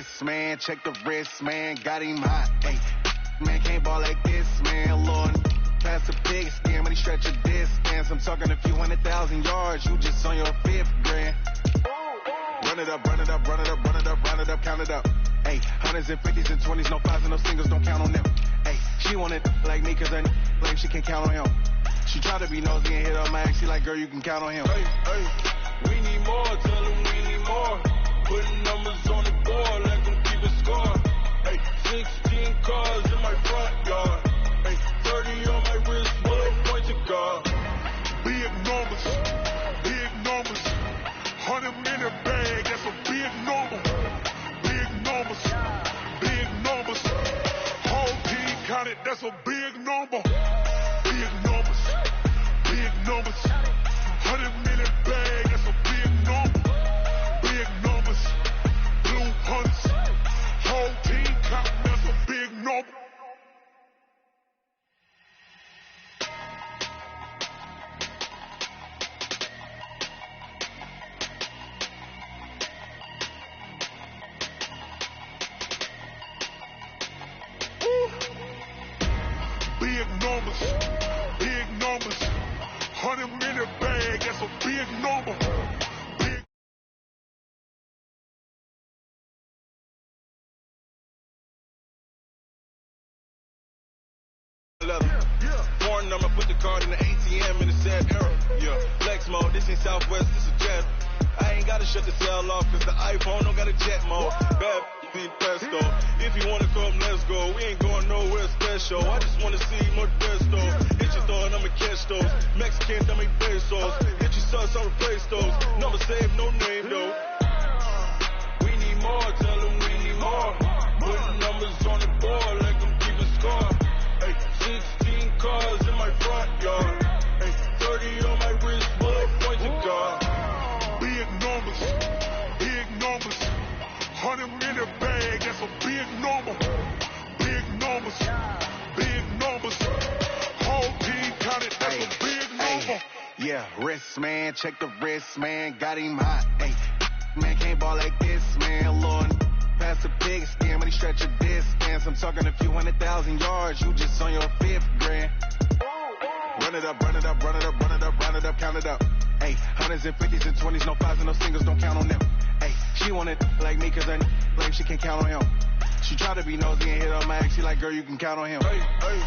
wrist, man, check the wrist, man, got him hot. Hey, man, can't ball like this, man, Lord. Pass the pig skin, when he stretch a distance. I'm talking a few 100,000 yards, you just on your 5th grand. Run it up, run it up, run it up, run it up, run it up, count it up. Hey, hundreds and 50s and 20s, no 5s and no singles, don't count on them. Hey, she want it like me, cause her like she can't count on him. She try to be nosy and hit up my ex, she like, girl, you can count on him. Hey, hey, we need more, tell them we need more. Putting numbers on the board, let them keep a score. Hey, 16 cars in my front yard. Hey, 30 on my wrist, bullet point to guard. Big numbers, 100-minute bag, that's a big number. Big numbers, whole team counted, that's a big number. Big numbers, 100-minute bag, that's a big number. Big numbers, blue hunts, whole team counting, that's a big number. Big numbers, 100-minute bag, that's a big number. Big. Foreign number, put the card in the ATM in the sad era. Yeah, flex mode, this ain't Southwest, this is jet. I ain't gotta shut the cell off, cause the iPhone don't got a jet mode. Bad be pesto. If you wanna come, let's go. We ain't going nowhere special. I just wanna see more desto. Hit your thought, I'ma catch those. Mexicans, I make pesos. Hit your sus, I'll replace those. Number saved, no name though. We need more, tell them we need more. Put numbers on the board, let them keep a score. Hey, 16 cars in my front yard. Hey, 30 on my wrist, bullet point to guard. Big numbers, 100-minute bag, that's a big number. Big numbers, whole team counted, that's a big number. Yeah, wrist, man, check the wrist, man, got him hot. Hey, man, can't ball like this, man, Lord. Pass the pig skin, when he stretch a distance. I'm talking a few 100,000 yards, you just on your 5th grand. Run it up, run it up, run it up, run it up, run it up, count it up. Hey, hundreds and 50s and 20s, no 5s and no singles, don't count on them. Hey, she want it like me, cause her like she can't count on him. She try to be nosy and hit up my ex, she like, girl, you can count on him. Hey, hey,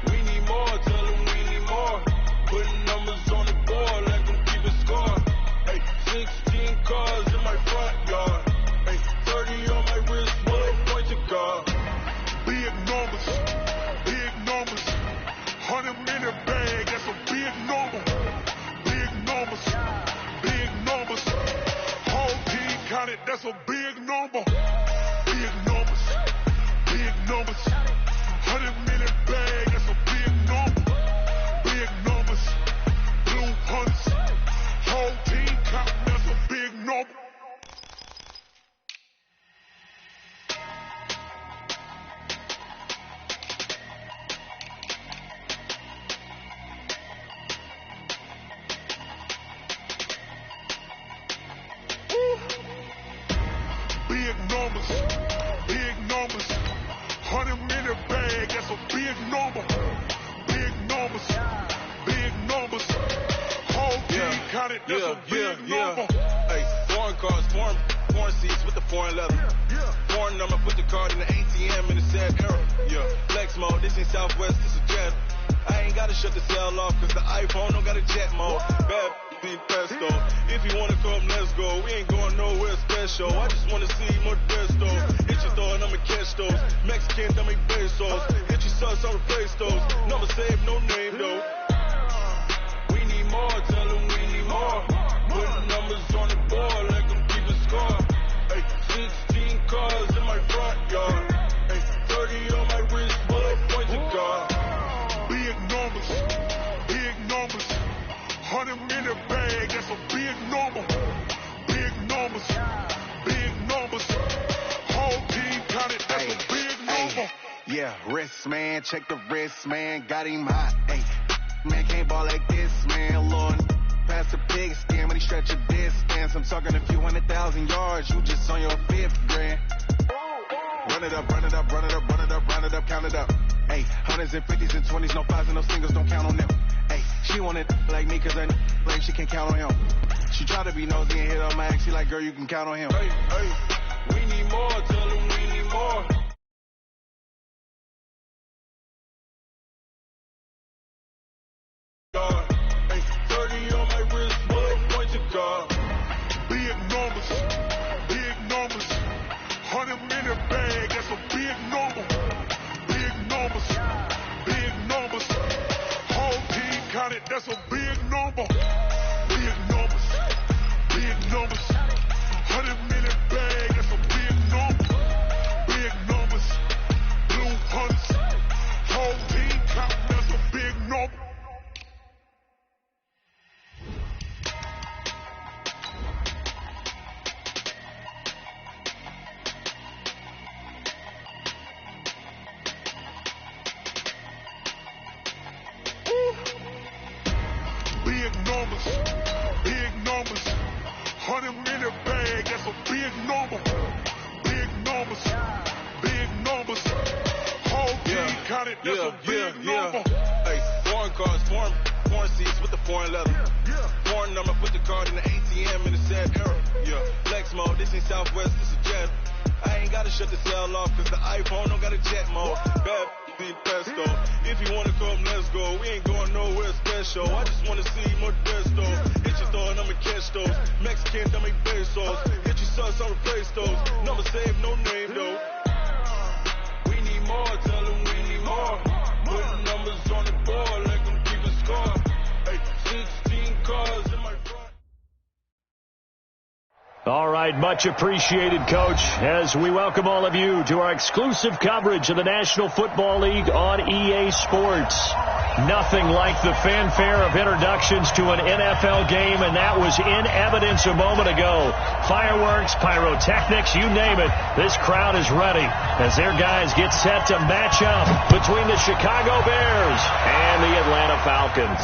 we need more, tell them we need more. Putting numbers on the board, let them keep a score. Hey, 16 cars in my front yard. Hey, 30 on my wrist, bullet point to guard. Big numbers, 100-minute bag, that's a big number. Big numbers, whole team counted, that's a big number. Big numbers, 100-minute bag, that's a big number. Big numbers, blue hunts, whole team counting, that's a big number. Big numbers, 100-minute bag, that's a big number. Big numbers, whole team counted, that's a big number. Hey, foreign cars, foreign seats with the foreign leather. Foreign number, put the card in the ATM in the sad era. Yeah, flex mode, this ain't Southwest, this is jet. I ain't gotta shut the cell off, cause the iPhone don't got a jet mode. Bad be pesto. If you wanna come, let's go. We ain't going nowhere special. I just wanna see more desto. Hit your thought, I'ma catch those. Mexicans, I make pesos. Hit your sus, I'll replace those. Number saved, no name though. We need more, tell them we need more. Put numbers on the board, let them keep a score. Hey, 16 cars in my front yard. Hey, 30 on my wrist, bullet point to guard. Big numbers, 100-minute bag, that's a big number. Big numbers, whole team counted, that's a big number. Yeah, wrist, man, check the wrist, man, got him hot. Hey, man, can't ball like this, man, Lord. Pass the pig skin, when he stretch a distance. I'm talking a few 100,000 yards, you just on your 5th grand. Run it up, run it up, run it up, run it up, run it up, count it up. Hey, hundreds and fifties and 20s, no fives and no singles, don't count on them. Hey, she wanted like me cause I like she can't count on him. She tried to be nosy and hit on my ex, she like, girl, you can count on him. Hey, hey, we need more, tell them we need more. Hey, 30 on my wrist, what point to God? Big numbers, 100-minute bag, that's a big number. Big numbers, whole team counted, that's a big number. Big numbers, 100-minute bag, that's a big number. Big numbers, blue hunts, whole team counting, that's a big number. Big numbers, 100-minute bag, that's a big number. Big numbers, whole team counted, that's a big number. Hey, foreign cars, foreign seats with the foreign leather. Foreign number, put the card in the ATM in the sad era. Yeah, flex mode, this ain't Southwest, this is jet. I ain't gotta shut the cell off, cause the iPhone don't got a jet mode. Bad be pesto. If you wanna come, let's go. We ain't going nowhere special. I just wanna see Modesto. Hit your store and I'ma catch those. Mexican, dummy pesos. Hit your sus, I'll replace those. Number save, no name though. We need more, tell them we need more. Put numbers on the board, let them keep a score. Hey, 16 cars in my front. All right, much appreciated, Coach, as we welcome all of you to our exclusive coverage of the National Football League on EA Sports. Nothing like the fanfare of introductions to an NFL game, and that was in evidence a moment ago. Fireworks, pyrotechnics, you name it. This crowd is ready as their guys get set to match up between the Chicago Bears and the Atlanta Falcons.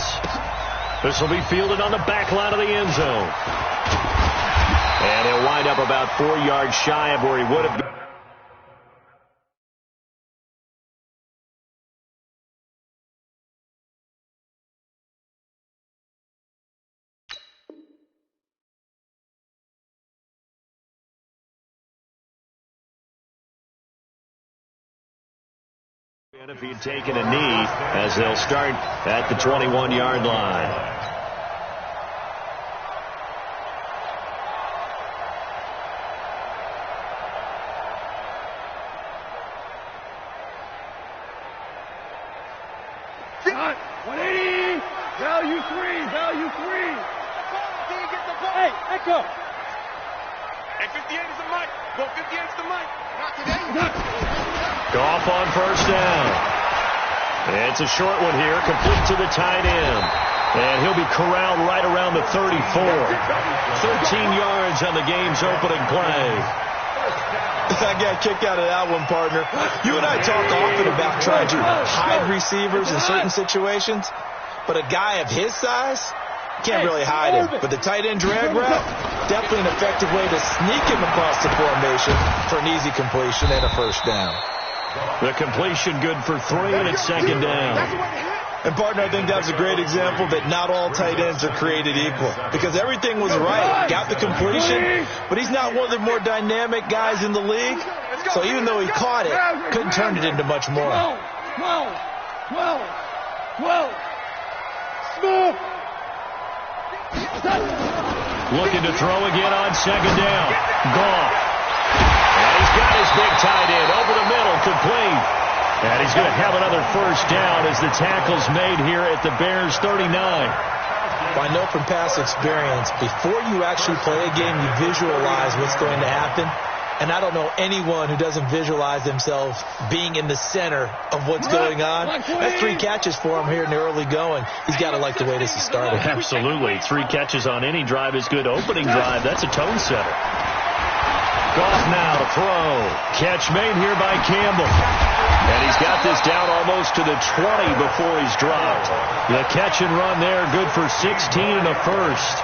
This will be fielded on the back line of the end zone. And he'll wind up about 4 yards shy of where he would have been. If he'd taken a knee, as they'll start at the 21-yard line. Value three. Can you get the ball? Hey, Echo. And 58 is the mic. Well, 58 is the mic. Not today. Goff on first down. It's a short one here, complete to the tight end. And he'll be corralled right around the 34. 13 yards on the game's opening play. I got a kick out of that one, partner. You and I talk often about trying to hide receivers in certain situations, but a guy of his size can't really hide him. But the tight end drag route, definitely an effective way to sneak him across the formation for an easy completion and a first down. The completion good for 3, and it's second down. And, partner, I think that's a great example that not all tight ends are created equal, because everything was right. Got the completion, but he's not one of the more dynamic guys in the league. So even though he caught it, couldn't turn it into much more. 12. Smith. Looking to throw again on second down. Goff. And he's got his big tight end over the middle, complete. And he's going to have another first down as the tackle's made here at the Bears 39. I know from past experience, before you actually play a game, you visualize what's going to happen. And I don't know anyone who doesn't visualize themselves being in the center of what's going on. That's 3 catches for him here in the early going. He's got to like the way this is started. Absolutely. 3 catches on any drive is good. Opening drive, that's a tone setter. Goff now to throw. Catch made here by Campbell. And he's got this down almost to the 20 before he's dropped. The catch and run there, good for 16 and a first.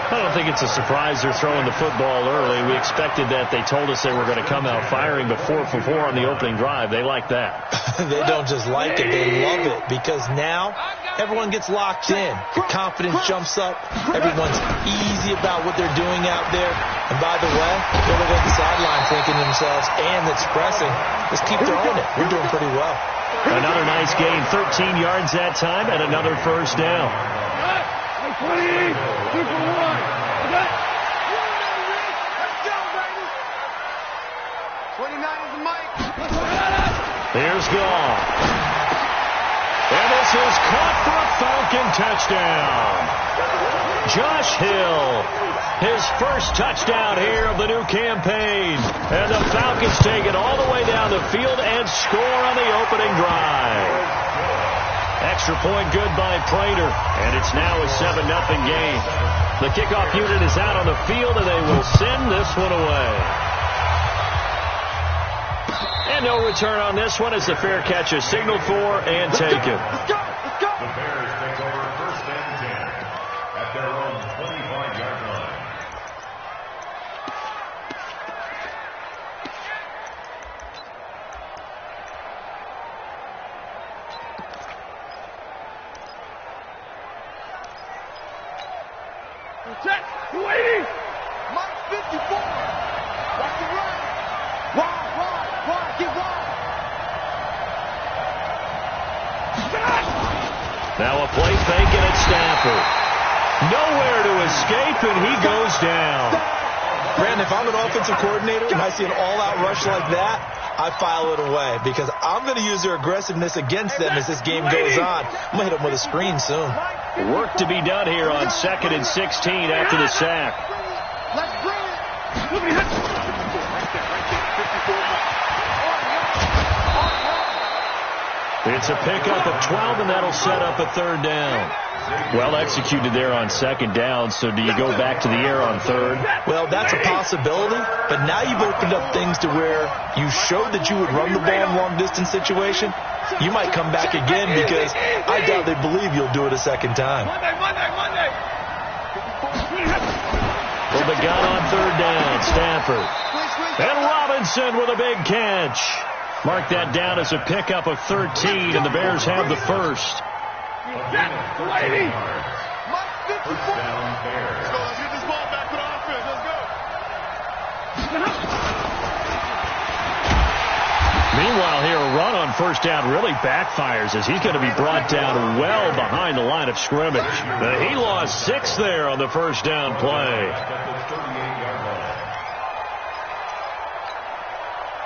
I don't think it's a surprise they're throwing the football early. We expected that. They told us they were going to come out firing, but 4 for 4 on the opening drive. They like that. They don't just like it. They love it because now everyone gets locked in. Your confidence jumps up. Everyone's easy about what they're doing out there. And by the way, they're looking at the sideline thinking to themselves and expressing, let's keep throwing it. We're doing pretty well. Another nice gain, 13 yards that time, and another first down. 20, 2 for 1. Okay. 29 is the mic. Here's Gall. And this is caught for a Falcon touchdown. Josh Hill, his first touchdown here of the new campaign. And the Falcons take it all the way down the field and score on the opening drive. Extra point good by Prater, and it's now a 7-0 game. The kickoff unit is out on the field, and they will send this one away. And no return on this one as the fair catch is signaled for and taken. Let's go. Let's go. The Bears take over 1st and 10 at their own 25-yard line. Check. 280. Mike 54. Watch the run. Wide. Get wide. Now a play fake and it's Stafford. Nowhere to escape, and he goes down. Brandon, if I'm an offensive coordinator and I see an all-out rush like that, I file it away because I'm going to use their aggressiveness against them as this game goes on. I'm going to hit them with a screen soon. Work to be done here on 2nd and 16 after the sack. Let's bring it. It's a pickup of 12, and that'll set up a 3rd down. Well executed there on 2nd down, so do you go back to the air on 3rd? Well, that's a possibility, but now you've opened up things to where you showed that you would run the ball in long-distance situation. You might come back again because I doubt they believe you'll do it a 2nd time. Monday. Well, the gun on 3rd down, Stafford. And Robinson with a big catch. Mark that down as a pickup of 13, and the Bears have the first. First down, Bears. Let's get this ball back to the offense. Let's go. Meanwhile, here a run on 1st down really backfires as he's going to be brought down well behind the line of scrimmage. He lost 6 there on the 1st down play.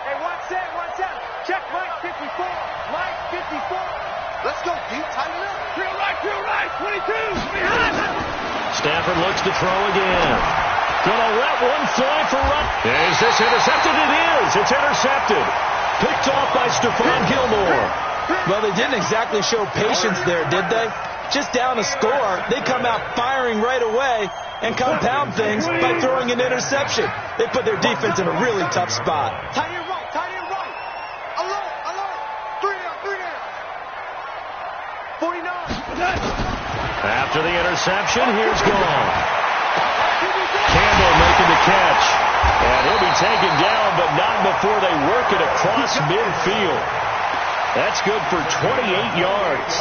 Hey, watch out. Check Mike 54. Mike 54. Let's go, deep. Tighten up. Drill right. 22. Behind. Stafford looks to throw again. Gonna let one fly for run. Is this intercepted? It is. It's intercepted. Picked off by Stephon Gilmore. Well, they didn't exactly show patience there, did they? Just down a score, they come out firing right away and compound things by throwing an interception. They put their defense in a really tough spot. Tight end right. Alert. 3 down. 49. After the interception, here's Gall. Campbell making the catch. And he'll be taken down, but not before they work it across midfield. That's good for 28 yards.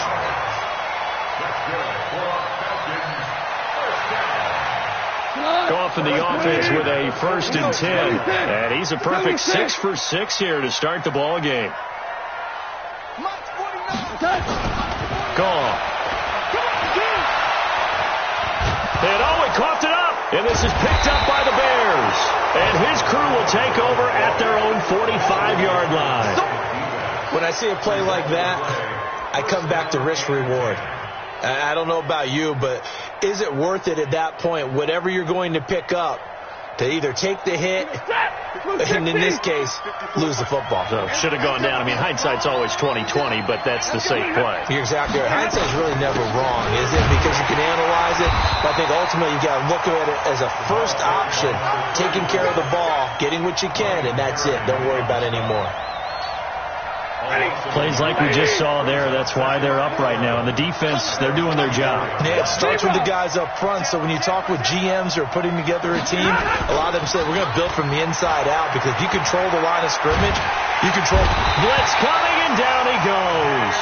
Goff in the offense with a 1st and 10. And he's a perfect 6 for 6 here to start the ball game. Goff. And he coughed it up. And this is picked up by the Bears. And his crew will take over at their own 45-yard line. When I see a play like that, I come back to risk-reward. I don't know about you, but is it worth it at that point, whatever you're going to pick up, to either take the hit, and in this case, lose the football? So should have gone down. I mean, hindsight's always 20/20, but that's the safe play. You're exactly right. Hindsight's really never wrong, is it? Because you can analyze it, but I think ultimately you got to look at it as a first option, taking care of the ball, getting what you can, and that's it. Don't worry about it anymore. Plays like we just saw there, that's why they're up right now. And the defense, they're doing their job. Yeah, it starts with the guys up front. So when you talk with GMs who are putting together a team, a lot of them say we're going to build from the inside out, because if you control the line of scrimmage, you control. Blitz coming, and down he goes.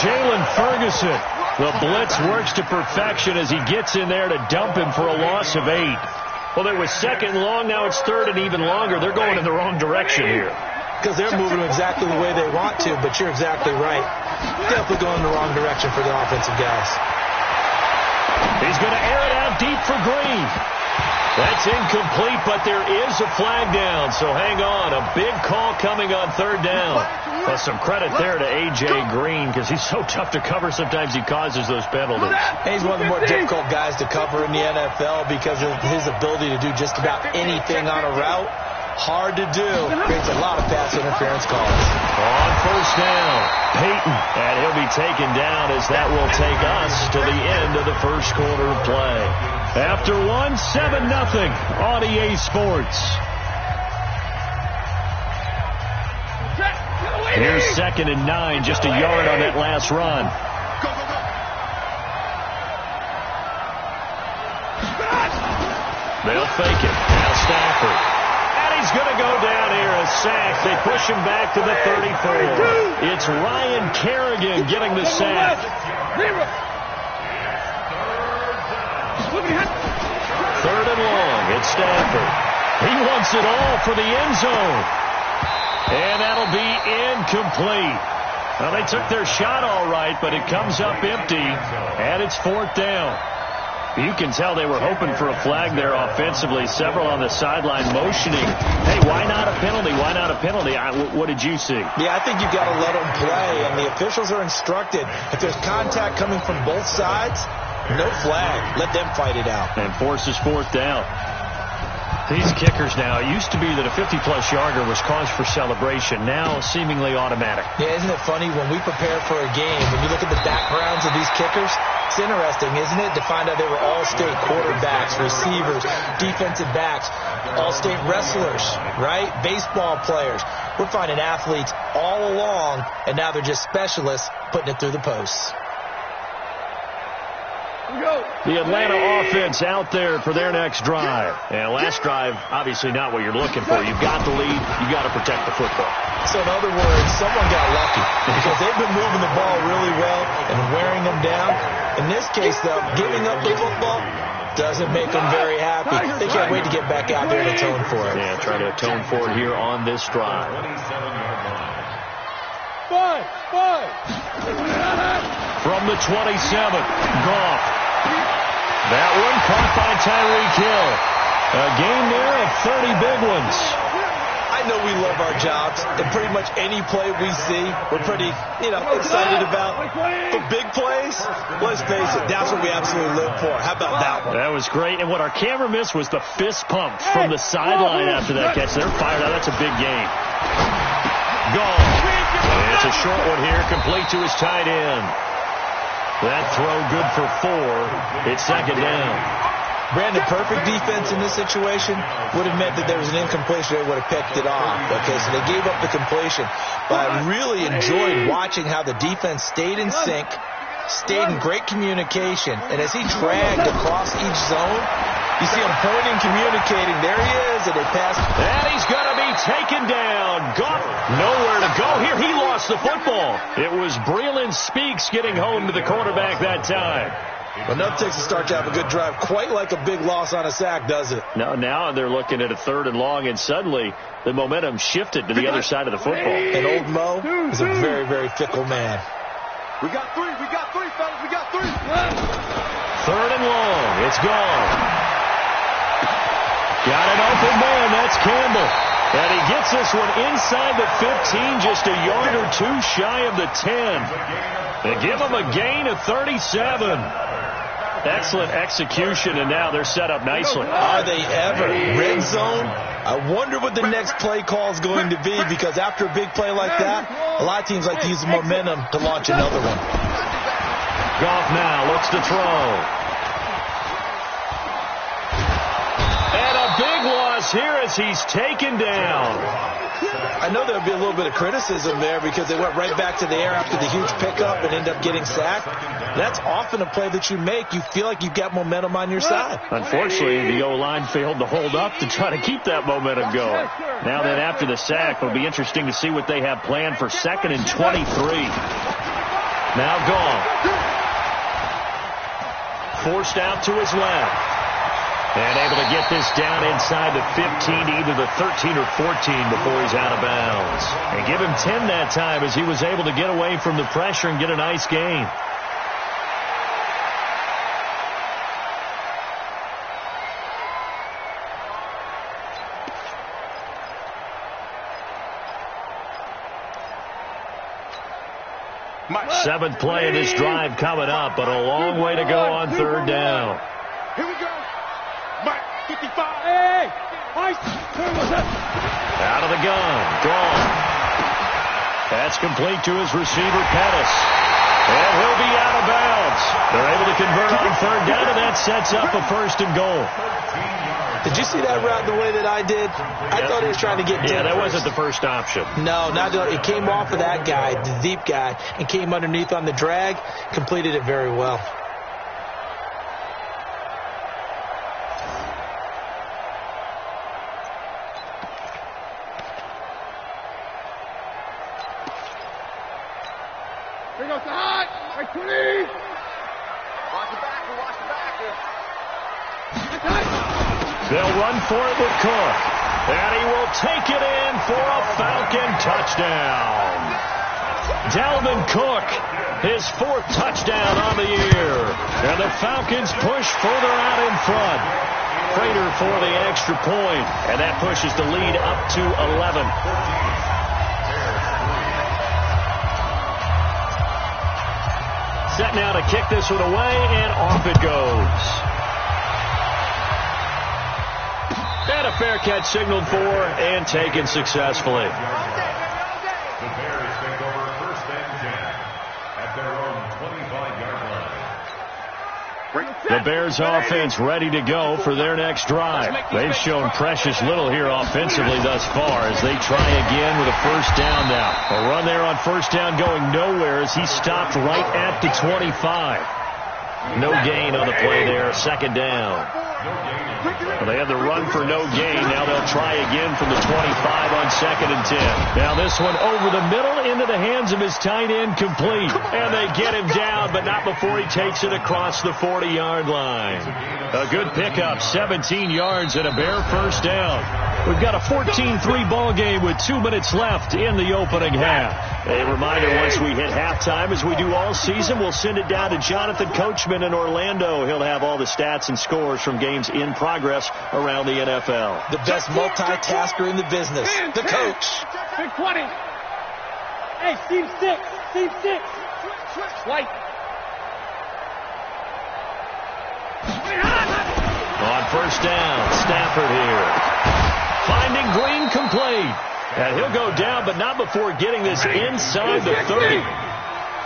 Jalen Ferguson. The blitz works to perfection as he gets in there to dump him for a loss of 8. Well, it was second and long. Now it's third and even longer. They're going in the wrong direction here. Because they're moving exactly the way they want to, but you're exactly right. Definitely going in the wrong direction for the offensive guys. He's going to air it out deep for Green. That's incomplete, but there is a flag down, so hang on. A big call coming on third down. Well, some credit there to A.J. Green, because he's so tough to cover. Sometimes he causes those penalties. He's one of the more difficult guys to cover in the NFL because of his ability to do just about anything on a route. Hard to do. Creates a lot of pass interference calls. On first down, Peyton. And he'll be taken down as that will take us to the end of the first quarter of play. After 7-0 on EA Sports. Here's 2nd and 9, just a yard on that last run. They'll fake it. Now Stafford. He's going to go down here, a sack. They push him back to the 34. It's Ryan Kerrigan getting the sack. Third and long. It's Stafford. He wants it all for the end zone. And that'll be incomplete. Well, they took their shot all right, but it comes up empty, and it's 4th down. You can tell they were hoping for a flag there offensively. Several on the sideline motioning. Hey, why not a penalty? Why not a penalty? What did you see? Yeah, I think you've got to let them play, and the officials are instructed. If there's contact coming from both sides, no flag. Let them fight it out. And forces 4th down. These kickers now, it used to be that a 50-plus yarder was cause for celebration. Now, seemingly automatic. Yeah, isn't it funny when we prepare for a game, when you look at the backgrounds of these kickers, it's interesting, isn't it, to find out they were all-state quarterbacks, receivers, defensive backs, all-state wrestlers, right? Baseball players. We're finding athletes all along, and now they're just specialists putting it through the posts. The Atlanta offense out there for their next drive. And last drive, obviously not what you're looking for. You've got the lead. You've got to protect the football. So in other words, someone got lucky because they've been moving the ball really well and wearing them down. In this case, though, giving up the football doesn't make them very happy. They can't wait to get back out there and atone for it. Yeah, try to atone for it here on this drive. From the 27, Goff. That one caught by Tyreek Hill. A game there of 30 big ones. I know we love our jobs, and pretty much any play we see, we're pretty, excited about. For big plays, let's face it, that's what we absolutely live for. How about that one? That was great, and what our camera missed was the fist pump from the sideline after that catch. They're fired out. That's a big game. Gone. And it's a short one here, complete to his tight end. That throw good for 4. It's 2nd down. Brandon, perfect defense in this situation would have meant that there was an incompletion. They would have picked it off. Okay, so they gave up the completion. But I really enjoyed watching how the defense stayed in sync, stayed in great communication. And as he dragged across each zone, you see him pointing, communicating. There he is, and they passed. And he's going to be taken down. Goff, nowhere to go here. He lost the football. It was Breeland Speaks getting home to the quarterback that time. Well, enough takes to start to have a good drive. Quite like a big loss on a sack, does it? Now they're looking at a 3rd and long, and suddenly the momentum shifted to the other side of the football. And old Mo is a very, very fickle man. We got 3, fellas, we got 3. 3rd and long, it's gone. Got an open man, that's Campbell. And he gets this one inside the 15, just a yard or 2 shy of the 10. They give him a gain of 37. Excellent execution, and now they're set up nicely. Are they ever? Red zone? I wonder what the next play call is going to be, because after a big play like that, a lot of teams like to use the momentum to launch another one. Goff now looks to throw. And a big loss here as he's taken down. I know there'll be a little bit of criticism there because they went right back to the air after the huge pickup and end up getting sacked. That's often a play that you make. You feel like you've got momentum on your side. Unfortunately, the O-line failed to hold up to try to keep that momentum going. Now then, after the sack, it'll be interesting to see what they have planned for 2nd and 23. Now gone. Forced out to his left. And able to get this down inside the 15 to either the 13 or 14 before he's out of bounds. And give him 10 that time as he was able to get away from the pressure and get a nice gain. Seventh play of this drive coming up, but a long way to go on 3rd down. Here we go. Mike, 55. Hey! Out of the gun. Gone. That's complete to his receiver, Pettis. And he'll be out of bounds. They're able to convert on 3rd down, and that sets up a 1st and goal. Did you see that route the way that I did? I thought he was trying to get deep. Yeah, that wasn't the first option. No, it came off of that guy, the deep guy, and came underneath on the drag. Completed it very well. Here goes the hot. Right 20. Watch the back. They'll run for it with Cook. And he will take it in for a Falcon touchdown. Dalvin Cook, his 4th touchdown on the year. And the Falcons push further out in front. Prater for the extra point. And that pushes the lead up to 11. Set now to kick this one away, and off it goes. And a fair catch signaled for and taken successfully. The Bears take over 1st and 10 at their own 25-yard line. The Bears offense ready to go for their next drive. They've shown precious little here offensively thus far as they try again with a 1st down now. A run there on 1st down going nowhere as he stopped right at the 25. No gain on the play there, 2nd down. Well, they had the run for no gain. Now they'll try again from the 25 on 2nd and 10. Now this one over the middle into the hands of his tight end, complete. And they get him down, but not before he takes it across the 40-yard line. A good pickup, 17 yards and a Bear 1st down. We've got a 14-3 ball game with 2 minutes left in the opening half. A reminder, once we hit halftime, as we do all season, we'll send it down to Jonathan Coachman in Orlando. He'll have all the stats and scores from games in progress around the NFL. The best multitasker in the business, the coach. Big 20. Hey, Steve 6. White. On 1st down, Stafford here. Finding Green complete. And he'll go down, but not before getting this inside the 30.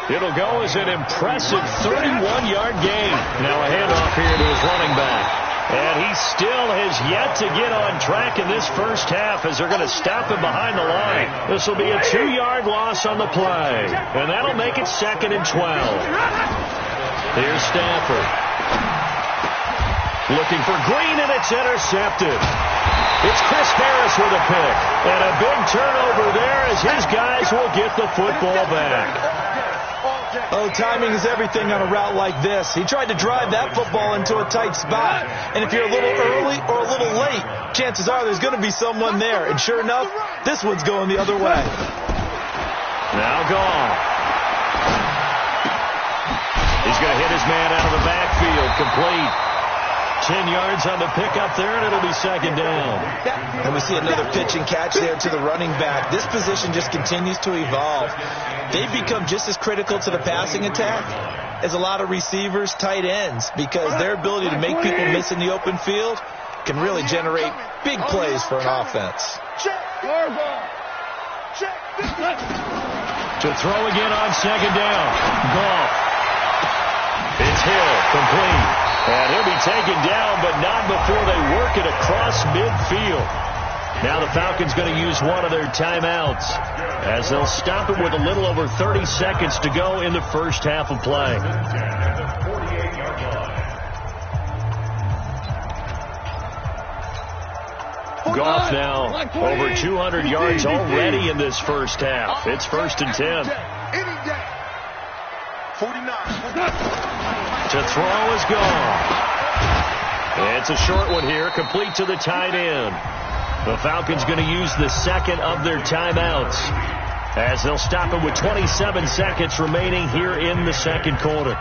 It'll go as an impressive 31-yard gain. Now a handoff here to his running back. And he still has yet to get on track in this 1st half as they're going to stop him behind the line. This will be a 2-yard loss on the play. And that'll make it 2nd and 12. Here's Stafford. Looking for Green, and it's intercepted. It's Chris Harris with a pick. And a big turnover there as his guys will get the football back. Oh, timing is everything on a route like this. He tried to drive that football into a tight spot. And if you're a little early or a little late, chances are there's going to be someone there. And sure enough, this one's going the other way. Now gone. He's going to hit his man out of the backfield. Complete. 10 yards on the pickup there, and it'll be 2nd down. And we see another pitch and catch there to the running back. This position just continues to evolve. They've become just as critical to the passing attack as a lot of receivers, tight ends, because their ability to make people miss in the open field can really generate big plays for an offense. To throw again on 2nd down. Goff. It's Hill, complete. And he'll be taken down, but not before they work work it across midfield. Now the Falcons going to use one of their timeouts as they'll stop it with a little over 30 seconds to go in the first half of play. Goff now over 200 yards already in this first half. It's 1st and 10. 49. To throw is gone. It's a short one here, complete to the tight end. The Falcons going to use the second of their timeouts as they'll stop it with 27 seconds remaining here in the second quarter.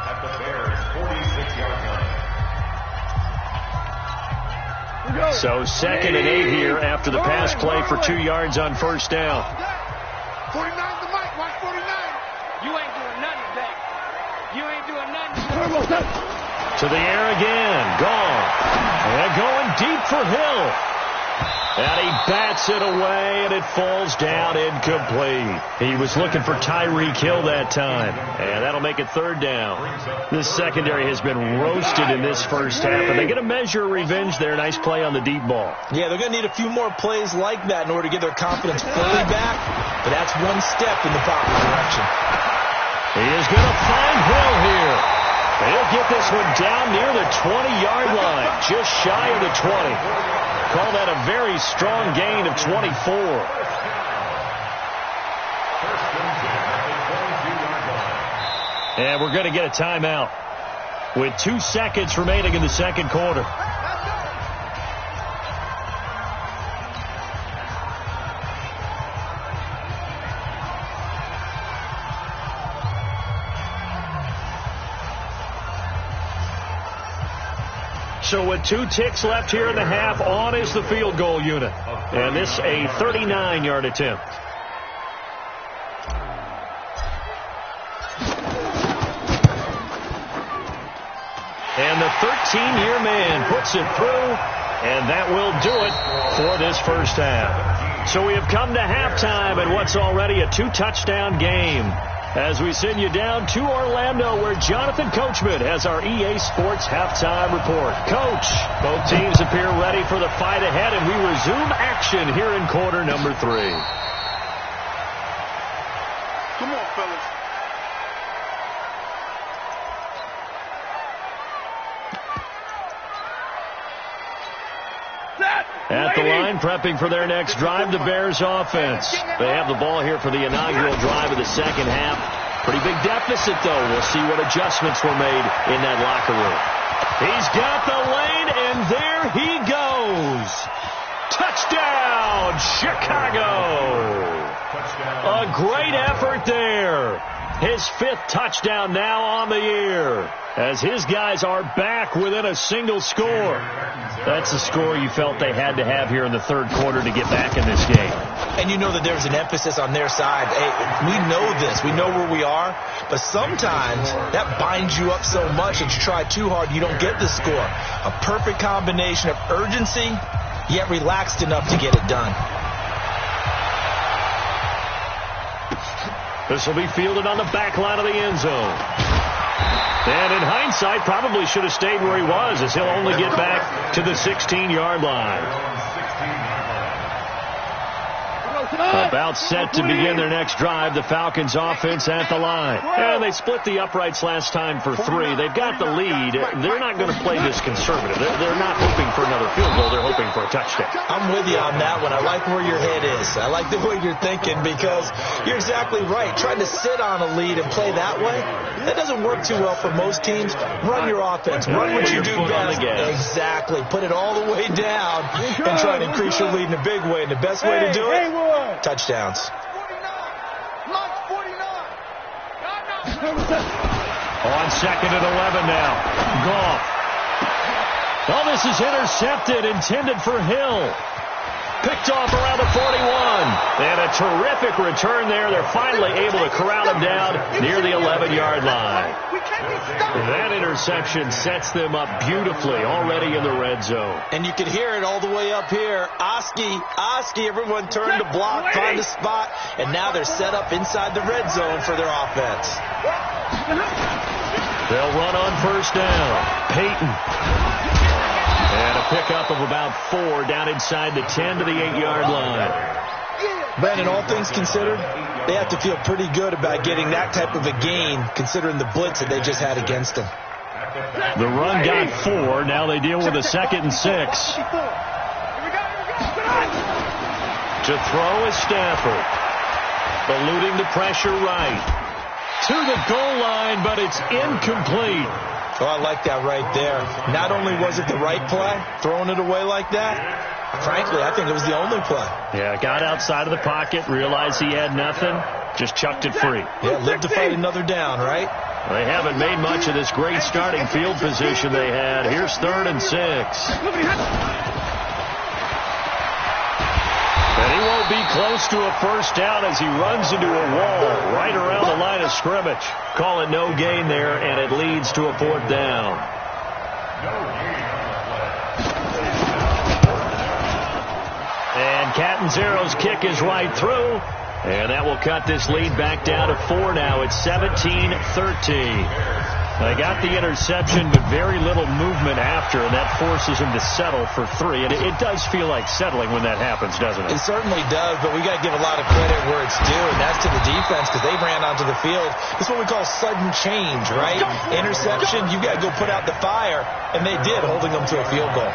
So 2nd and 8 here after the pass play for 2 yards on first down. 49 the mic, watch 49. You ain't doing nothing today. You ain't doing nothing. To the air again. Gone. And going deep for Hill. And he bats it away, and it falls down incomplete. He was looking for Tyreek Hill that time, and that'll make it 3rd down. This secondary has been roasted in this first half, and they get a measure of revenge there. Nice play on the deep ball. Yeah, they're going to need a few more plays like that in order to get their confidence fully back, but that's one step in the proper direction. He is going to find Hill here. He'll get this one down near the 20-yard line, just shy of the 20. Call that a very strong gain of 24. And we're going to get a timeout with 2 seconds remaining in the second quarter. So with 2 ticks left here in the half, on is the field goal unit. And this a 39-yard attempt. And the 13-year man puts it through, and that will do it for this first half. So we have come to halftime in what's already a 2-touchdown game, as we send you down to Orlando, where Jonathan Coachman has our EA Sports halftime report. Coach, both teams appear ready for the fight ahead, and we resume action here in quarter number 3. Come on, fellas. At the line, prepping for their next drive, the Bears offense. They have the ball here for the inaugural drive of the second half. Pretty big deficit, though. We'll see what adjustments were made in that locker room. He's got the lane, and there he goes. Touchdown, Chicago. A great effort there. His 5th touchdown now on the year, as his guys are back within a single score. That's the score you felt they had to have here in the third quarter to get back in this game. And you know that there's an emphasis on their side. Hey, we know this. We know where we are. But sometimes that binds you up so much that you try too hard, you don't get the score. A perfect combination of urgency, yet relaxed enough to get it done. This will be fielded on the back line of the end zone. And in hindsight, probably should have stayed where he was, as he'll only get back to the 16-yard line. About set to begin their next drive, the Falcons offense at the line. And they split the uprights last time for 3. They've got the lead. They're not going to play this conservative. They're not hoping for another field goal. They're hoping for a touchdown. I'm with you on that one. I like where your head is. I like the way you're thinking, because you're exactly right. Trying to sit on a lead and play that way, that doesn't work too well for most teams. Run your offense. Run what you do best. Exactly. Put it all the way down and try to increase your lead in a big way. And the best way to do it, touchdowns. On 2nd and 11 now. Goff. Oh, this is intercepted, intended for Hill. Picked off around the 41. And a terrific return there. They're finally able to corral him down near the 11-yard line. That interception sets them up beautifully already in the red zone. And you can hear it all the way up here. Oski, everyone turned to block, find a spot, and now they're set up inside the red zone for their offense. They'll run on first down. Peyton. And a pickup of about 4 down inside the 10 to the 8-yard line. Brandon, all things considered, they have to feel pretty good about getting that type of a gain considering the blitz that they just had against them. The run got 4. Now they deal with a 2nd and 6. To throw is Stafford. Eluding the pressure right. To the goal line, but it's incomplete. Oh, I like that right there. Not only was it the right play, throwing it away like that, frankly, I think it was the only play. Yeah, got outside of the pocket, realized he had nothing, just chucked it free. Yeah, live to fight another down, right? They haven't made much of this great starting field position they had. Here's 3rd and 6. And he won't be close to a first down as he runs into a wall right around the line of scrimmage. Call it no gain there, and it leads to a 4th down. And Catanzero's kick is right through, and that will cut this lead back down to 4 now. It's 17-13. They got the interception, but very little movement after, and that forces him to settle for 3. And it does feel like settling when that happens, doesn't it? It certainly does, but we got to give a lot of credit where it's due, and that's to the defense because they ran onto the field. It's what we call sudden change, right? Interception, you got to go put out the fire, and they did, holding them to a field goal.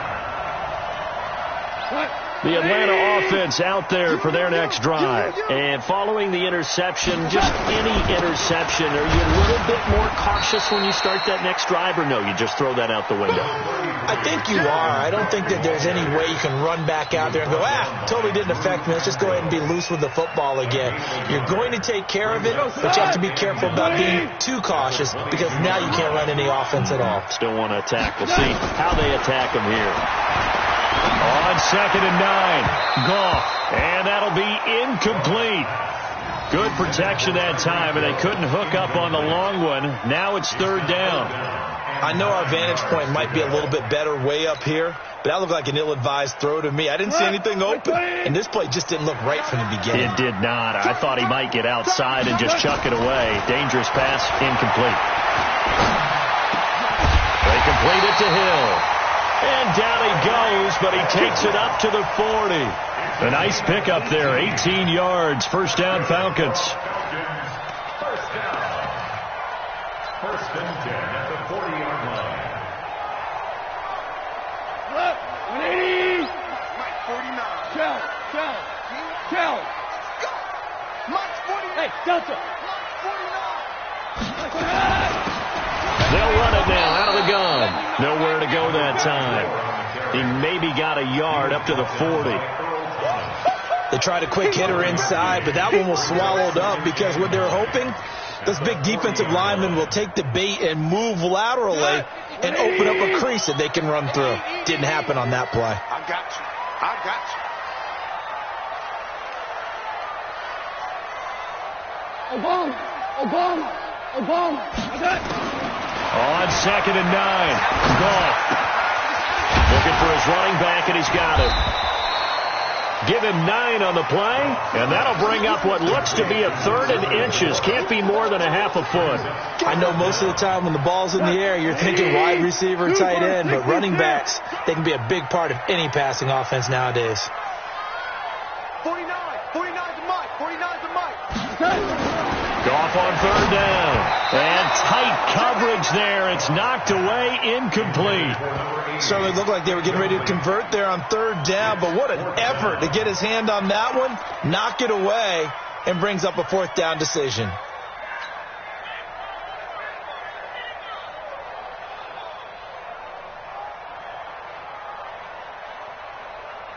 The Atlanta offense out there for their next drive. And following the interception, just any interception, are you a little bit more cautious when you start that next drive, or no, you just throw that out the window? I think you are. I don't think that there's any way you can run back out there and go, totally didn't affect me. Let's just go ahead and be loose with the football again. You're going to take care of it, but you have to be careful about being too cautious because now you can't run any offense at all. Still want to attack. We'll see how they attack them here. On 2nd and 9, Goff, and that'll be incomplete. Good protection that time, and they couldn't hook up on the long one. Now it's 3rd down. I know our vantage point might be a little bit better way up here, but that looked like an ill-advised throw to me. I didn't see anything open, and this play just didn't look right from the beginning. It did not. I thought he might get outside and just chuck it away. Dangerous pass, incomplete. They complete it to Hill. And down he goes, but he takes it up to the 40. A nice pickup there, 18 yards. First down, Falcons. First down. 1st and 10 at the 40-yard line. 180. Mike 49. Tell. Mike 49. Hey, Delta. Mike 49. They'll run it now out of the gun. Nowhere to go that time. He maybe got a yard up to the 40. They tried a quick hitter inside, but that one was swallowed up because what they were hoping, those big defensive linemen will take the bait and move laterally and open up a crease that they can run through. Didn't happen on that play. I got you. Obama. On 2nd and 9, Goff. Looking for his running back, and he's got it. Give him 9 on the play, and that'll bring up what looks to be a 3rd and inches. Can't be more than a half a foot. I know most of the time when the ball's in the air, you're thinking wide receiver, tight end, but running backs, they can be a big part of any passing offense nowadays. 49 to Mike. Goff on 3rd down. And tight coverage there. It's knocked away, incomplete. Certainly looked like they were getting ready to convert there on 3rd down, but what an effort to get his hand on that one, knock it away, and brings up a 4th down decision.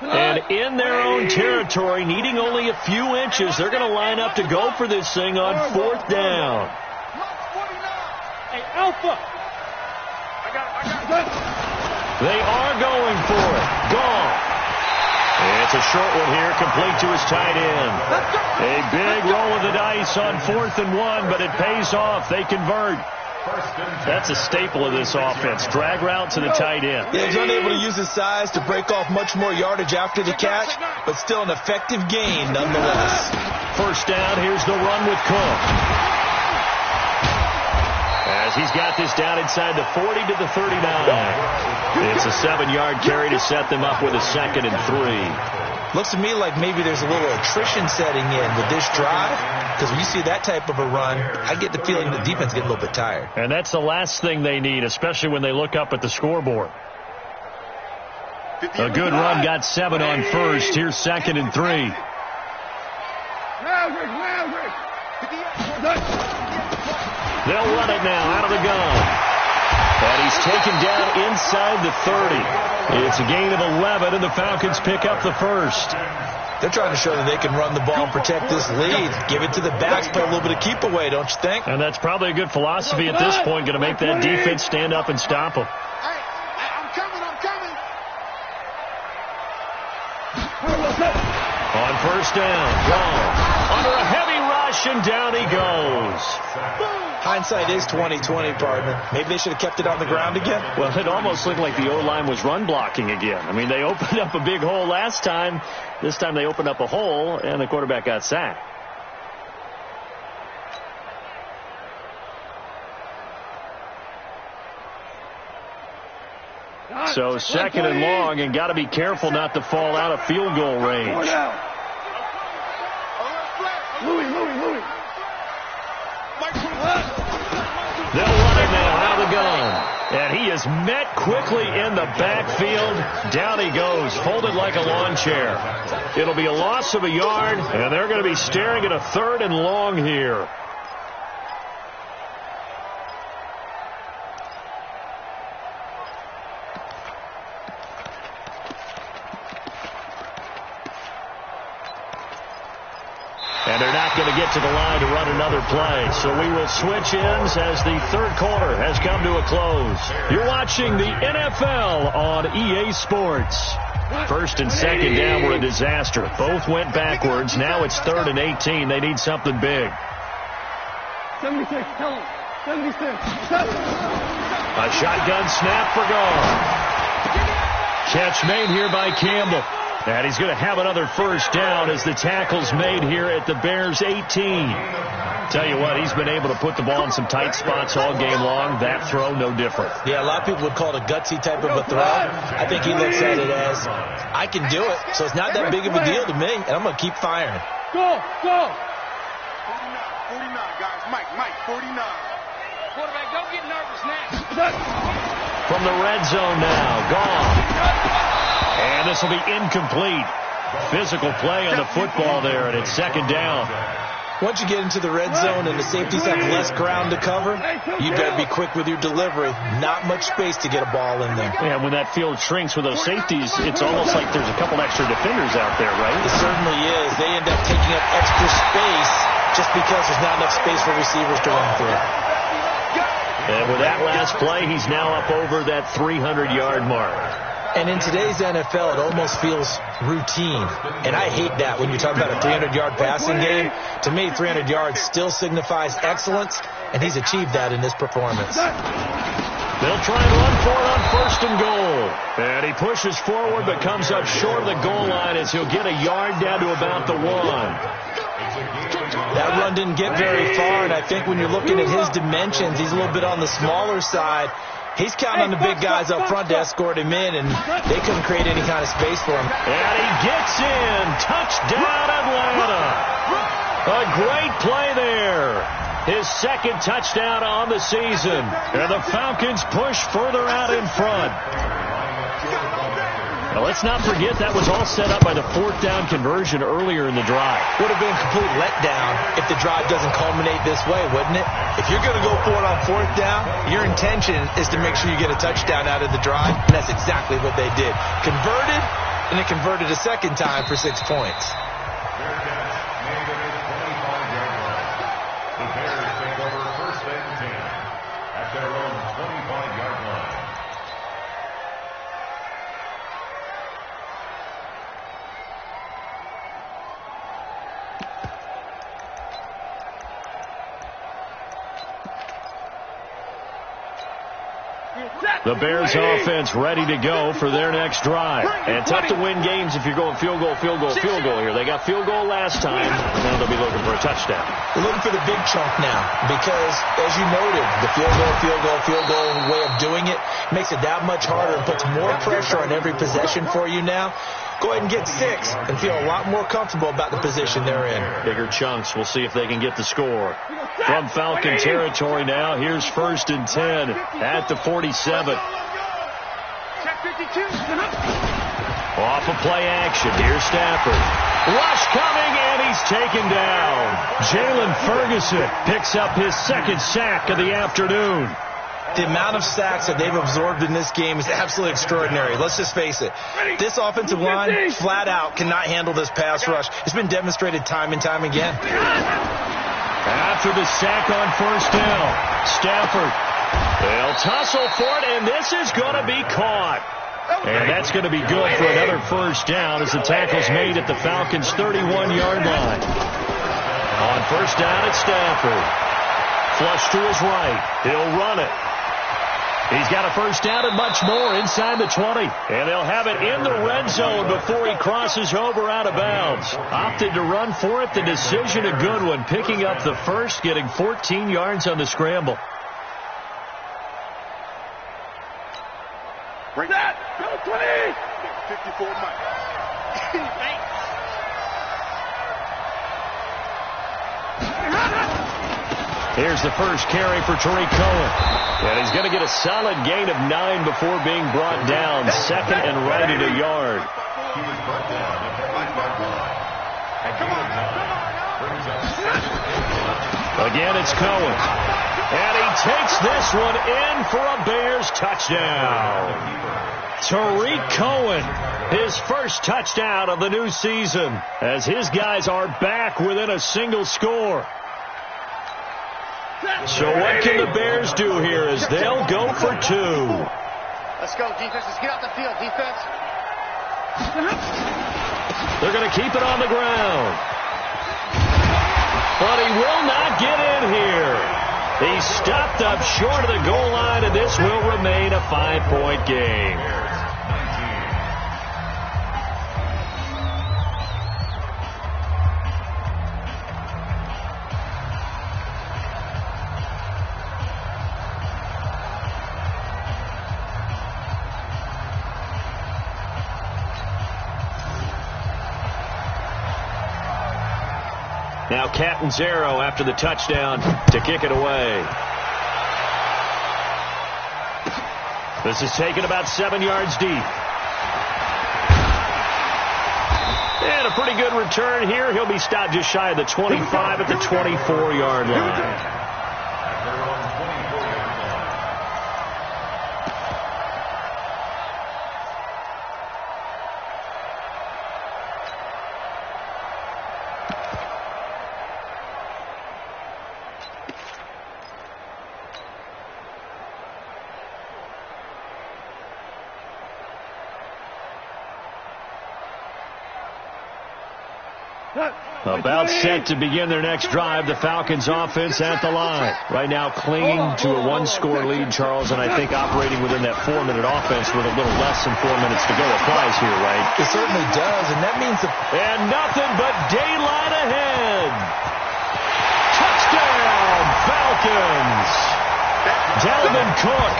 And in their own territory, needing only a few inches, they're going to line up to go for this thing on 4th down. Hey, Alpha. I got it. They are going for it. Goff. It's a short one here, complete to his tight end. A big roll of the dice on 4th and 1, but it pays off. They convert. That's a staple of this offense. Drag route to the tight end. Yeah, he's unable to use his size to break off much more yardage after the catch, but still an effective gain nonetheless. First down, here's the run with Cook. As he's got this down inside the 40 to the 39. It's a 7-yard carry to set them up with a 2nd and 3. Looks to me like maybe there's a little attrition setting in with this drive, because when you see that type of a run, I get the feeling the defense get a little bit tired. And that's the last thing they need, especially when they look up at the scoreboard. A good run got 7 on first. Here's 2nd and 3. They'll run it now out of the gun. And he's taken down inside the 30. It's a gain of 11, and the Falcons pick up the first. They're trying to show that they can run the ball and protect this lead. Give it to the backs, play a little bit of keep away, don't you think? And that's probably a good philosophy at this point, going to make that defense stand up and stop them. I'm coming. On first down, gone. Under a heavy rush, and down he goes. Hindsight is 20/20, partner. Maybe they should have kept it on the ground again. Well, it almost looked like the O-line was run blocking again. I mean, they opened up a big hole last time. This time they opened up a hole, and the quarterback got sacked. So 2nd and long, and got to be careful not to fall out of field goal range. They'll run it now out of the gun. And he is met quickly in the backfield. Down he goes, folded like a lawn chair. It'll be a loss of a yard, and they're going to be staring at a 3rd and long here. And they're not going to get to the line to run another play. So we will switch ends as the 3rd quarter has come to a close. You're watching the NFL on EA Sports. 1st and 2nd down were a disaster. Both went backwards. Now it's 3rd and 18. They need something big. 76, tell him. 76. A shotgun snap for Gall. Catch made here by Campbell. And he's going to have another first down as the tackle's made here at the Bears' 18. Tell you what, he's been able to put the ball in some tight spots all game long. That throw, no different. Yeah, a lot of people would call it a gutsy type of a throw. I think he looks at it as, I can do it, so it's not that big of a deal to me, and I'm going to keep firing. Go! 49, guys. Mike, 49. Quarterback, don't get nervous now. From the red zone now, gone. And this will be incomplete. Physical play on the football there, and it's 2nd down. Once you get into the red zone and the safeties have less ground to cover, you better be quick with your delivery. Not much space to get a ball in there. Yeah, when that field shrinks with those safeties, it's almost like there's a couple extra defenders out there, right? It certainly is. They end up taking up extra space just because there's not enough space for receivers to run through. And with that last play, he's now up over that 300-yard mark. And in today's NFL, it almost feels routine. And I hate that when you talk about a 300-yard passing game. To me, 300 yards still signifies excellence, and he's achieved that in this performance. They'll try and run for it on 1st and goal. And he pushes forward but comes up short of the goal line as he'll get a yard down to about the 1. That run didn't get very far, and I think when you're looking at his dimensions, he's a little bit on the smaller side. He's counting on the big guys up front to escort him in, and they couldn't create any kind of space for him. And he gets in. Touchdown, Atlanta. A great play there. His 2nd touchdown on the season. And the Falcons push further out in front. Now, let's not forget that was all set up by the 4th down conversion earlier in the drive. Would have been a complete letdown if the drive doesn't culminate this way, wouldn't it? If you're going to go for it on 4th down, your intention is to make sure you get a touchdown out of the drive, and that's exactly what they did. Converted, and it converted a 2nd time for 6 points. The Bears take over 1st and 10 at their own 25-yard line. The Bears offense ready to go for their next drive. And tough to win games if you're going field goal here. They got field goal last time. Now they'll be looking for a touchdown. They're looking for the big chunk now because, as you noted, the field goal way of doing it makes it that much harder and puts more pressure on every possession for you now. Go ahead and get 6 and feel a lot more comfortable about the position they're in. Bigger chunks. We'll see if they can get the score. From Falcon territory now, here's 1st and 10 at the 47. Check 52. Off of play action. Here's Stafford. Rush coming, and he's taken down. Jalen Ferguson picks up his 2nd sack of the afternoon. The amount of sacks that they've absorbed in this game is absolutely extraordinary. Let's just face it. This offensive line, flat out, cannot handle this pass rush. It's been demonstrated time and time again. After the sack on 1st down, Stafford. They'll tussle for it, and this is going to be caught. And that's going to be good for another 1st down as the tackle's made at the Falcons' 31-yard line. On 1st down, it's Stafford. Flush to his right. He'll run it. He's got a 1st down and much more inside the 20. And they'll have it in the red zone before he crosses over out of bounds. Opted to run for it. The decision a good one. Picking up the 1st, getting 14 yards on the scramble. Bring that. Go 20. 54 Mike. Here's the 1st carry for Tariq Cohen. And he's going to get a solid gain of 9 before being brought down. 2nd and right at a yard. He was brought down at the 5-yard line. Again, it's Cohen. And he takes this one in for a Bears touchdown. Tariq Cohen, his 1st touchdown of the new season, as his guys are back within a single score. So what can the Bears do here as they'll go for 2? Let's go, defense. Let's get out the field, defense. They're going to keep it on the ground. But he will not get in here. He's stopped up short of the goal line, and this will remain a 5-point game. Now Catanzaro after the touchdown to kick it away. This is taken about 7 yards deep. And a pretty good return here. He'll be stopped just shy of the 25 at the 24-yard line. About set to begin their next drive, the Falcons offense at the line. Right now clinging to a 1-score lead, Charles, and I think operating within that 4-minute offense with a little less than 4 minutes to go applies here, right? It certainly does, and that means and nothing but daylight ahead. Touchdown, Falcons! Dalvin Cook,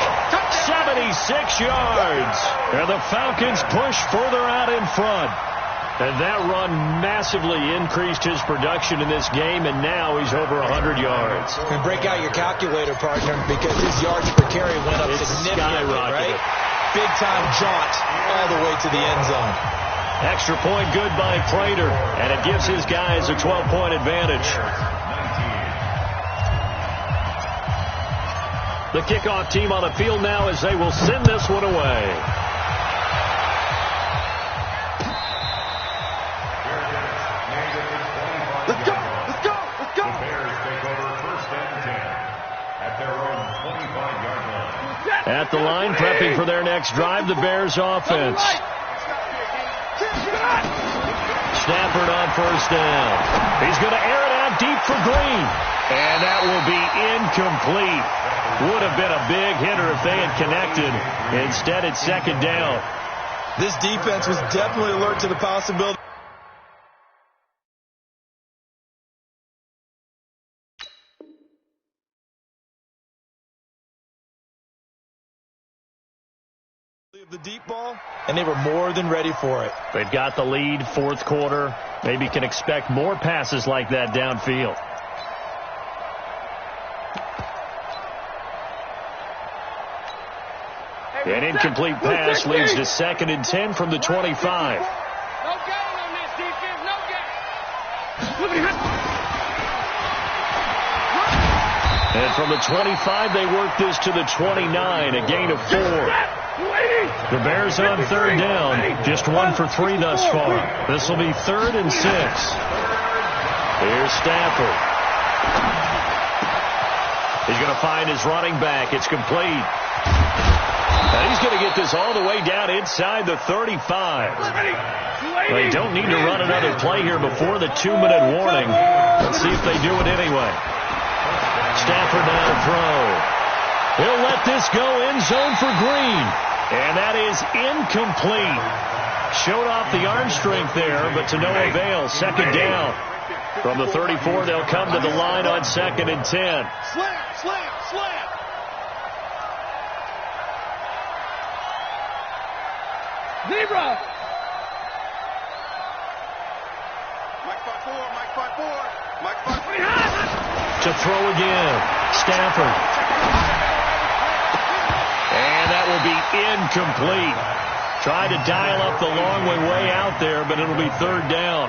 76 yards. And the Falcons push further out in front. And that run massively increased his production in this game, and now he's over 100 yards. And break out your calculator, partner, because his yards per carry went up significantly, right? Big-time jaunt all the way to the end zone. Extra point good by Prater, and it gives his guys a 12-point advantage. The kickoff team on the field now as they will send this one away. At the line, prepping for their next drive, the Bears offense. Stafford on first down. He's going to air it out deep for Green. And that will be incomplete. Would have been a big hitter if they had connected. Instead, it's second down. This defense was definitely alert to the possibility. Of the deep ball, and they were more than ready for it. They've got the lead, fourth quarter. Maybe can expect more passes like that downfield. An incomplete pass leads to 2nd and 10 from the 25. No gain on this defense, no gain. And from the 25, they work this to the 29, a gain of 4. The Bears on third down, just 1 for 3 thus far. This will be 3rd and 6. Here's Stafford. He's going to find his running back. It's complete. And he's going to get this all the way down inside the 35. They don't need to run another play here before the 2-minute warning. Let's see if they do it anyway. Stafford now to throw. He'll let this go end zone for Green. And that is incomplete. Showed off the arm strength there, but to no avail. Second down. From the 34, they'll come to the line on 2nd and 10. Slam, slam, slam. Zebra. Mike 5-4, Mike 5-4, Mike 5-4. To throw again. Stafford. And that will be incomplete. Tried to dial up the long way out there, but it'll be 3rd down.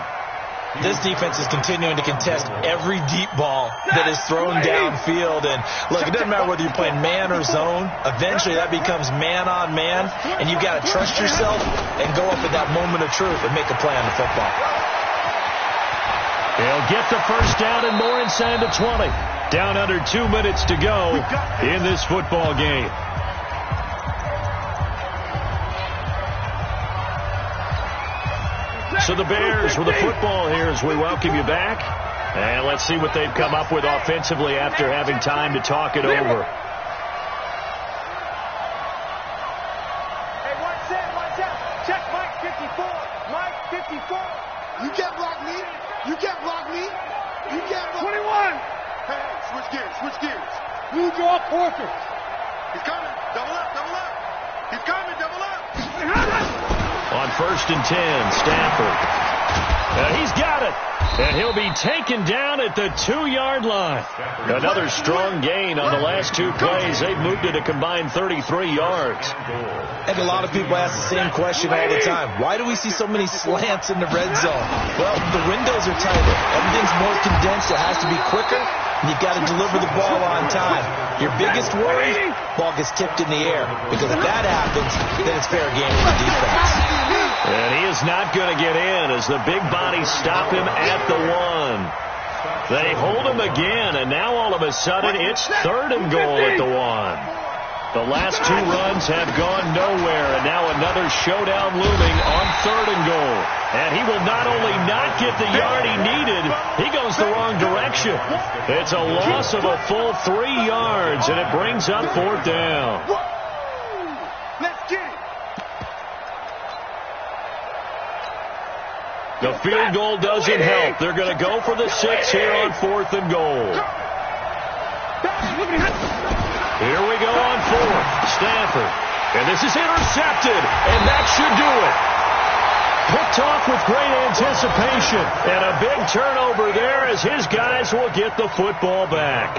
This defense is continuing to contest every deep ball that is thrown downfield. And look, it doesn't matter whether you're playing man or zone. Eventually that becomes man on man, and you've got to trust yourself and go up at that moment of truth and make a play on the football. They'll get the first down and more inside the 20. Down under 2 minutes to go in this football game. So the Bears with the football here as we welcome you back. And let's see what they've come up with offensively after having time to talk it over. Hey, watch out. Check Mike 54. Mike 54. You can't block me. You can't block me. You can't block 21. Hey, switch gears. Move your quarter. He's coming. Double up. He's coming. Double up. On 1st and 10, Stafford. He's got it. And he'll be taken down at the 2-yard line. Another strong gain on the last 2 plays. They've moved it a combined 33 yards. And a lot of people ask the same question all the time. Why do we see so many slants in the red zone? Well, the windows are tighter. Everything's more condensed. It has to be quicker. And you've got to deliver the ball on time. Your biggest worry, ball gets tipped in the air. Because if that happens, then it's fair game for the defense. And he is not going to get in as the big bodies stop him at the 1. They hold him again, and now all of a sudden it's 3rd and goal at the 1. The last 2 runs have gone nowhere, and now another showdown looming on 3rd and goal. And he will not only not get the yard he needed, he goes the wrong direction. It's a loss of a full 3 yards, and it brings up 4th down. Let's get it. The field goal doesn't help. They're going to go for the 6 here on 4th and goal. Here we go on 4th. Stafford. And this is intercepted. And that should do it. Picked off with great anticipation. And a big turnover there as his guys will get the football back.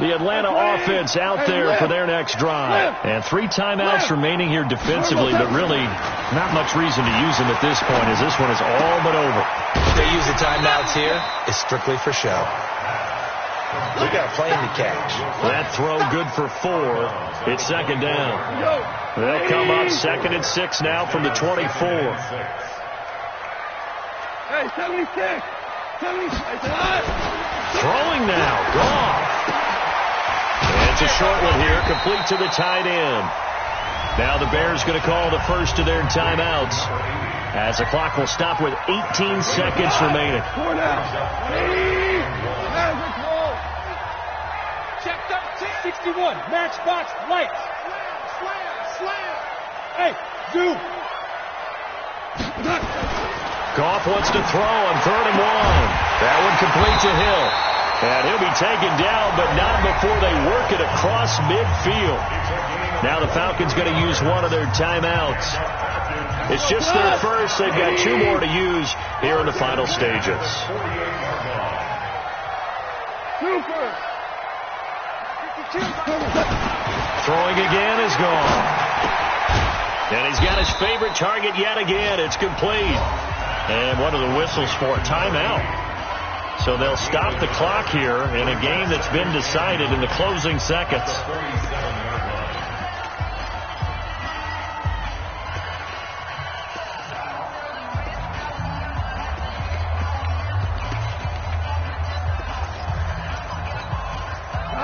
The Atlanta offense out there for their next drive. And 3 timeouts remaining here defensively, but really not much reason to use them at this point as this one is all but over. If they use the timeouts here, it's strictly for show. We got a plane to catch. That throw good for 4. It's 2nd down. They'll come up 2nd and 6 now from the 24. Hey, 76. 76. Throwing now. Goff. It's a short one here, complete to the tight end. Now the Bears going to call the first of their timeouts, as the clock will stop with 18 seconds remaining. 4 down. Check 13. 61. Matchbox lights. Slam. Hey, zoom. Goff wants to throw on 3rd and 1. That one complete to Hill. And he'll be taken down, but not before they work it across midfield. Now the Falcons going to use one of their timeouts. It's just their first. They've got 2 more to use here in the final stages. Throwing again is gone. And he's got his favorite target yet again. It's complete. And what are the whistles for? Timeout. So they'll stop the clock here in a game that's been decided in the closing seconds.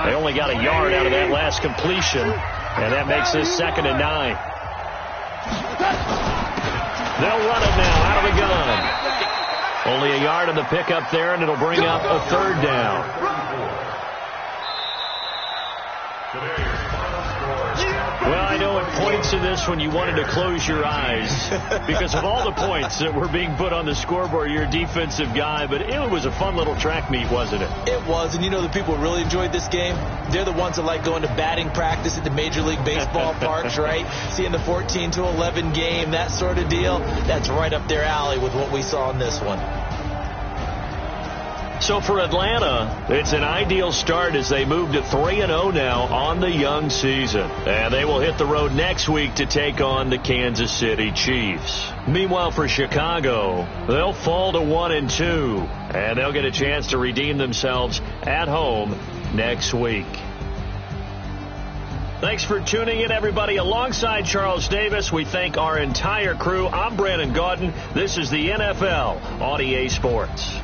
They only got a yard out of that last completion, and that makes this 2nd and 9. They'll run it now out of the gun. Only a yard on the pickup there, and it'll bring up a 3rd down. Well, I know at points in this when you wanted to close your eyes because of all the points that were being put on the scoreboard. You're a defensive guy, but it was a fun little track meet, wasn't it? It was, and you know the people who really enjoyed this game? They're the ones that like going to batting practice at the Major League Baseball parks, right? Seeing the 14-11 game, that sort of deal. That's right up their alley with what we saw in this one. So for Atlanta, it's an ideal start as they move to 3-0 now on the young season. And they will hit the road next week to take on the Kansas City Chiefs. Meanwhile, for Chicago, they'll fall to 1-2. And they'll get a chance to redeem themselves at home next week. Thanks for tuning in, everybody. Alongside Charles Davis, we thank our entire crew. I'm Brandon Gaudin. This is the NFL on EA Sports.